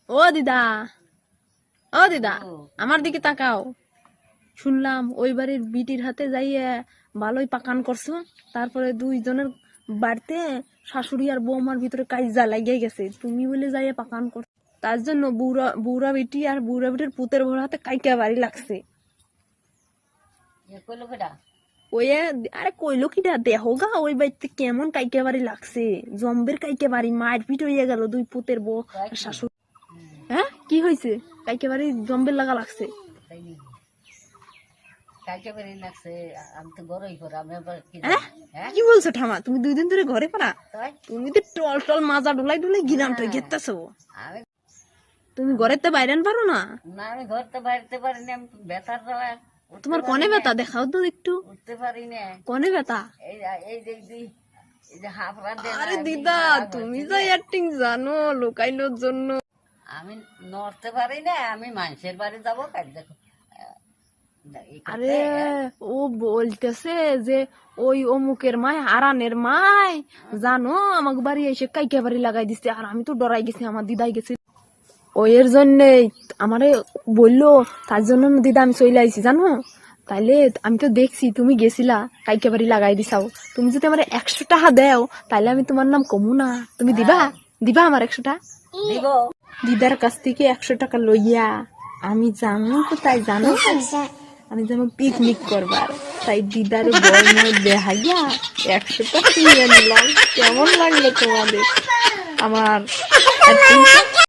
ও দিদা, ও দিদা, আমার দিকে তাকাও। শুনলাম ওই বাড়ির বিটির হাতে যাইয়ে ভালোই পাকান করছো, তারপরে দুইজনের বাড়িতে শাশুড়ি আর বৌমার ভিতরে কাইজা লাগিয়ে গেছে, তুমি বলে যাইয়ে পাকান করছো। তার জন্য বুড়া বুড়া বিটি আর বুড়া বিটির পুতের ভোর হাতে কাইকা বাড়ি লাগছে। ওই আরে কইলো কিটা দেহ গা ওই বাড়িতে কেমন কাইকে বাড়ি লাগছে, জম্বের কাইকে বাড়ি, মায়ের পিঠ হইয়া গেল দুই পুতের বউ আর শাশুড়ি। হ্যাঁ কি হয়েছে? কাইকে বাড়ি জম্বের লাগা লাগছে। কি বলছো ঠামা? তুমি 2 দিন ধরে ঘরে পারা? তুমি তো টল টল মাজা ডুলাই ডুলাই গিরামটা গেতেছো। তুমি ঘরের তো বাইরে পারো না? আমি ঘর তো বাইরে পারি না, আমি ব্যথার জ্বালায় তোমার কনে ব্যথা দেখাও তো একটু। উঠতে পারি না। কনে ব্যথা? এই যে হাফরা দেন। আরে দিদা তুমি যা অ্যাক্টিং জানো লুকাইনোর জন্য। আমি নড়তে পারি না, আমি মানুষের বাড়ি যাবো কাজ দেখো। আরে ও বলতেছে যে ওই অমুকের মায় হারানের মায় জানো আমাকে বাড়ি এসে কাইকে বাড়ি লাগাই দিচ্ছে, আর আমি তো ডরাই গেছি, আমার দিদাই গেছে ওই এর জন্যে আমারে বললো, তার জন্য দিদা আমি চলে আইছি জানো। তাইলে আমি তো দেখছি তুমি গেছিলা কাইকে বাড়ি লাগাই দিছাও, তুমি যদি আমার 100 টাকা দেও তাইলে আমি তোমার নাম কমু না, তুমি দিবা? দিবা আমার 100 টাকা? দিব। দিদার কাছ থেকে 100 টাকা লইয়া আমি জানো কোথায় জানো? আমি যেমন পিকনিক করবার, তাই দিদার বই মই দেখাইয়া 100 টাকা নিয়ে নিলাম। কেমন লাগলো তোমাদের আমার